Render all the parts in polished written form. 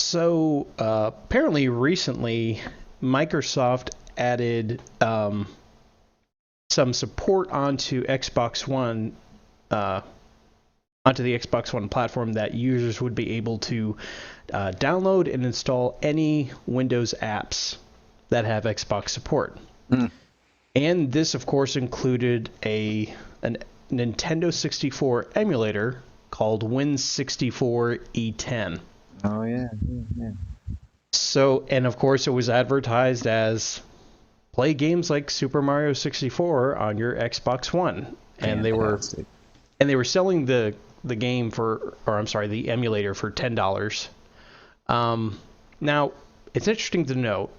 So apparently, recently, Microsoft added some support uh, onto the Xbox One platform that users would be able to download and install any Windows apps that have Xbox support. Mm. And this, of course, included an Nintendo 64 emulator called Win64 E10. Oh yeah, yeah, yeah. So, and of course, it was advertised as play games like Super Mario 64 on your Xbox One, and Fantastic. they were selling the game for, or I'm sorry, the emulator for $10. Now, it's interesting to note.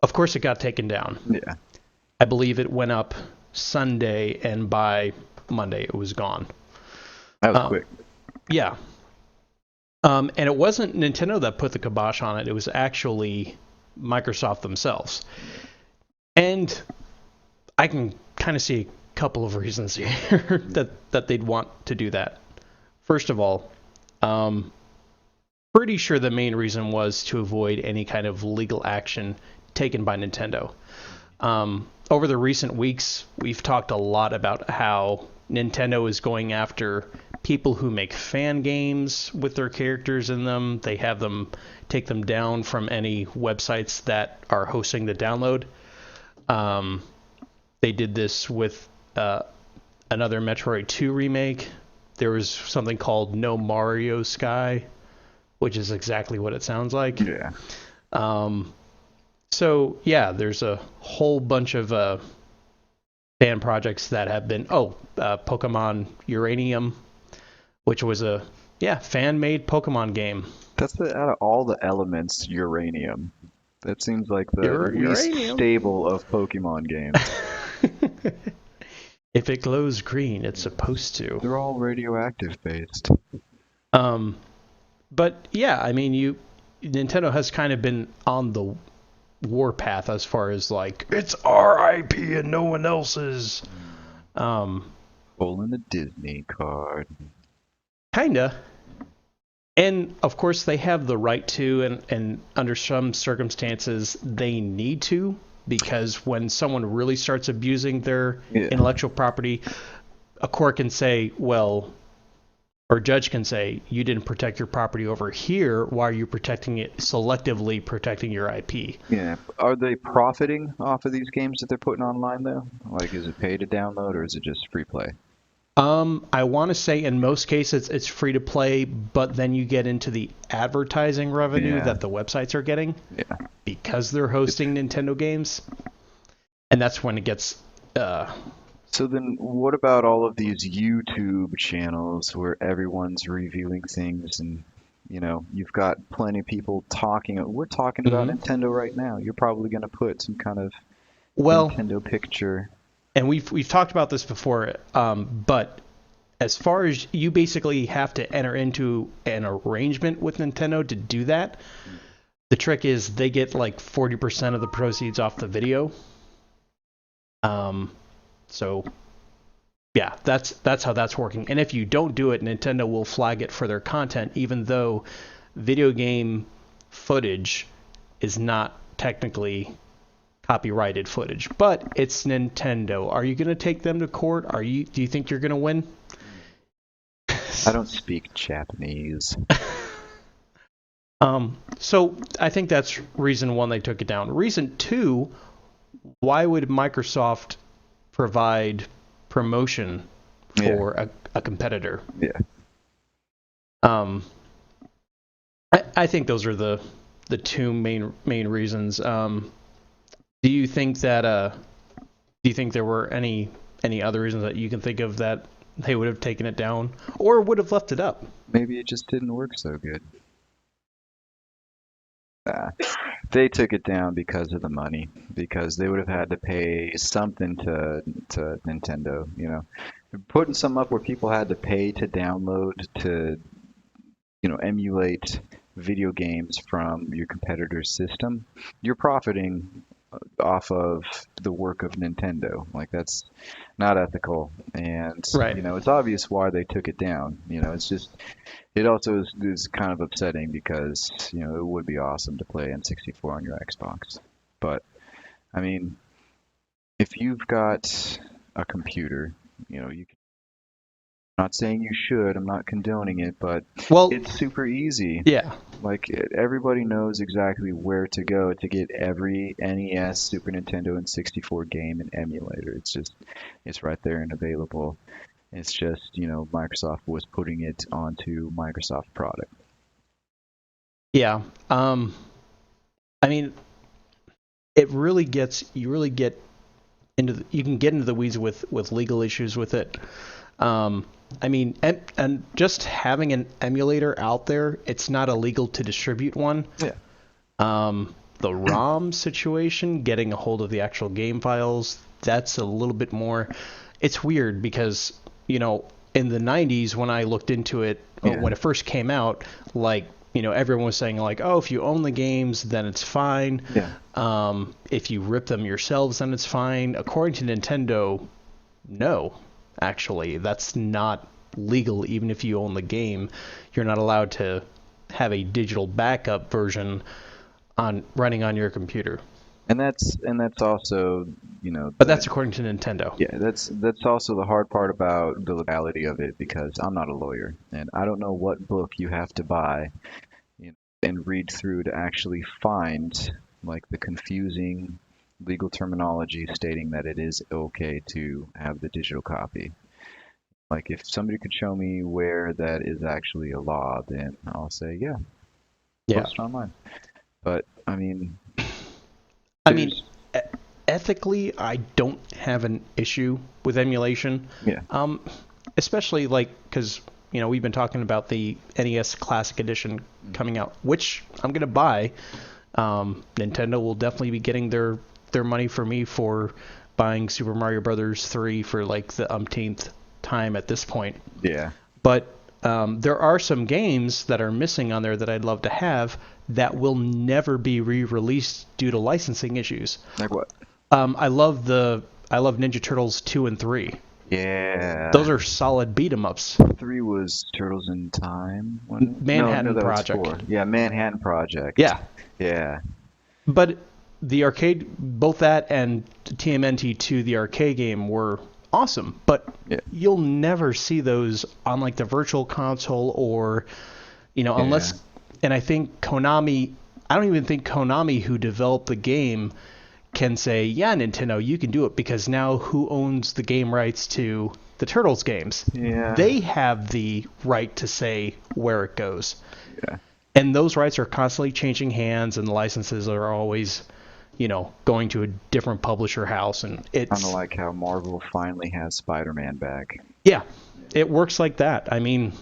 Of course, it got taken down. Yeah, I believe it went up Sunday, and by Monday, it was gone. that was Um, quick. yeah. And it wasn't Nintendo that put the kibosh on it. It was actually Microsoft themselves. And I can kind of see a couple of reasons here that they'd want to do that. First of all, pretty sure the main reason was to avoid any kind of legal action taken by Nintendo. Over the recent weeks, we've talked a lot about how Nintendo is going after people who make fan games with their characters in them. They have them take them down from any websites that are hosting the download. They did this with another Metroid 2 remake. There was something called No Mario Sky, which is exactly what it sounds like. Yeah. So yeah, there's a whole bunch of fan projects that have been. Pokemon Uranium, which was a fan-made Pokemon game. That's out of all the elements, uranium. That seems like the least Uranium. stable of Pokemon games. If it glows green, it's supposed to. They're all radioactive based. But yeah, I mean, Nintendo has kind of been on the warpath as far as like it's our IP and no one else's. Pulling the Disney card. Kinda. And of course, they have the right to, and under some circumstances, they need to, because when someone really starts abusing their intellectual property, a court can say, well, or a judge can say, you didn't protect your property over here. Why are you protecting it, selectively protecting your IP? Yeah. Are they profiting off of these games that they're putting online though? Like, is it pay to download or is it just free play? I want to say in most cases it's free to play, but then you get into the advertising revenue that the websites are getting because they're hosting Nintendo games, and that's when it gets. So then, what about all of these YouTube channels where everyone's reviewing things and you've got plenty of people talking. We're talking about Nintendo right now. You're probably going to put some kind of Nintendo picture. And we've talked about this before, but as far as you basically have to enter into an arrangement with Nintendo to do that, the trick is they get like 40% of the proceeds off the video. So yeah, that's how that's working. And if you don't do it, Nintendo will flag it for their content, even though video game footage is not technically copyrighted footage. But it's Nintendo. Are you going to take them to court? Do you think you're going to win? I don't speak Japanese. So I think that's reason one, they took it down. Reason two, why would Microsoft provide promotion for a competitor? Yeah. I think those are the two main reasons. Do you think that there were any other reasons that you can think of that they would have taken it down or would have left it up? Maybe it just didn't work so good. They took it down because of the money, because they would have had to pay something to Nintendo, Putting some up where people had to pay to download to, emulate video games from your competitor's system. You're profiting off of the work of Nintendo. Like that's not ethical, and Right. it's obvious why they took it down. It's just it also is kind of upsetting because it would be awesome to play N64 on your Xbox, but I mean, if you've got a computer, you can, not saying you should, I'm not condoning it, but Well, it's super easy. yeah. Like everybody knows exactly where to go to get every NES, Super Nintendo, and 64 game and emulator. It's right there and available. It's just, Microsoft was putting it onto Microsoft product. Yeah. I mean, you really get you can get into the weeds with legal issues with it. I mean, and just having an emulator out there, it's not illegal to distribute one. Yeah. The ROM situation, getting a hold of the actual game files, that's a little bit more. It's weird because, in the 90s when I looked into it, Yeah. when it first came out, like, everyone was saying like, oh, if you own the games, then it's fine. Yeah. If you rip them yourselves, then it's fine. According to Nintendo, no, actually, that's not legal. Even if you own the game, you're not allowed to have a digital backup version on running on your computer. And that's also, But that's according to Nintendo. yeah, that's also the hard part about the legality of it because I'm not a lawyer and I don't know what book you have to buy, and read through to actually find like the confusing legal terminology stating that it is okay to have the digital copy. Like if somebody could show me where that is actually a law, then I'll say, yeah, Yeah. post it online. But I mean, I mean, there's e- ethically, I don't have an issue with emulation. yeah, Um, Especially like because we've been talking about the NES Classic Edition coming out, which I'm gonna buy. Nintendo will definitely be getting their money for me for buying Super Mario Brothers 3 for like the umpteenth time at this point. yeah. But there are some games that are missing on there that I'd love to have that will never be re-released due to licensing issues. Like what? I love Ninja Turtles 2 and 3. Those Yeah. are solid beat 'em ups. Three was Turtles in Time, wasn't it? No, no, Manhattan that was Project. four. Yeah, Manhattan Project. Yeah, Yeah, but the arcade, both that and TMNT2, the arcade game, were awesome. But yeah, you'll never see those on like the virtual console or, yeah, unless. And I think Konami. I don't even think Konami, who developed the game, can say, yeah, Nintendo, you can do it because now who owns the game rights to the Turtles games? yeah, They have the right to say where it goes. yeah. And those rights are constantly changing hands and the licenses are always, going to a different publisher house and Kind of it's like how Marvel finally has Spider-Man back. yeah, it works like that. I mean,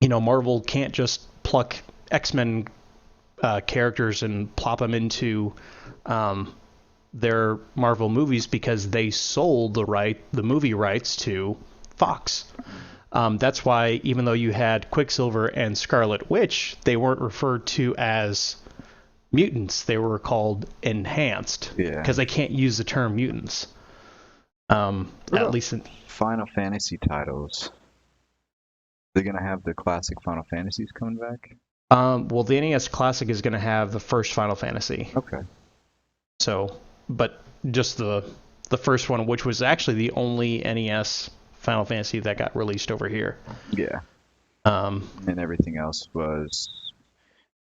Marvel can't just pluck X-Men characters and plop them into um, their Marvel movies because they sold the movie rights to Fox. That's why even though you had Quicksilver and Scarlet Witch, they weren't referred to as mutants. They were called enhanced Yeah. because they can't use the term mutants. What At about least, Final Fantasy titles? They're gonna have the classic Final Fantasies coming back? well, the NES Classic is going to have the first Final Fantasy. Okay. So, but just the first one, which was actually the only NES Final Fantasy that got released over here. Yeah. Um, And everything else was,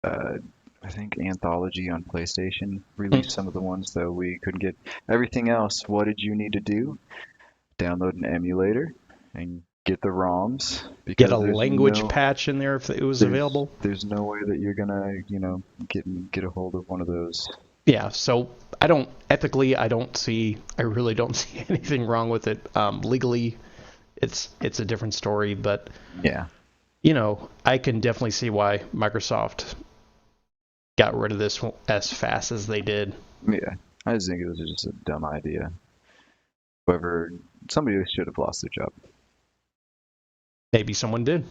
uh, I think Anthology on PlayStation released some of the ones that we couldn't get. Everything else, what did you need to do? Download an emulator and get the ROMs get a because language patch in there if it was there's available. there's no way that you're gonna, get a hold of one of those. Yeah, so I really don't see anything wrong with it. Legally, it's a different story, but Yeah. I can definitely see why Microsoft got rid of this as fast as they did. Yeah. I just think it was just a dumb idea. Whoever, somebody should have lost their job. Maybe someone did.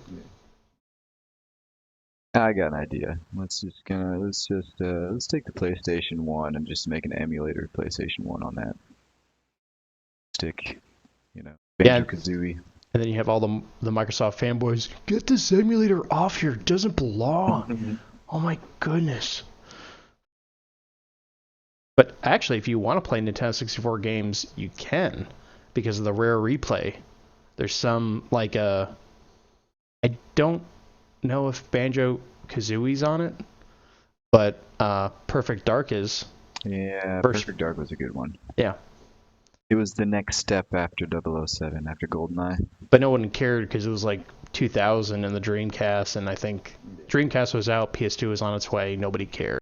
I got an idea. Let's take the PlayStation 1 and just make an emulator PlayStation 1 on that. Stick, Yeah, Banjo-Kazooie. and then you have all the Microsoft fanboys. Get this emulator off here. It doesn't belong. Oh my goodness. But actually, if you want to play Nintendo 64 games, you can because of the rare replay. There's some I don't know if Banjo Kazooie's on it, but Perfect Dark is. Yeah, First, Perfect Dark was a good one. yeah, It was the next step after 007, after GoldenEye. but no one cared because it was like 2000 and the Dreamcast, and I think Dreamcast was out, PS2 was on its way, nobody cared.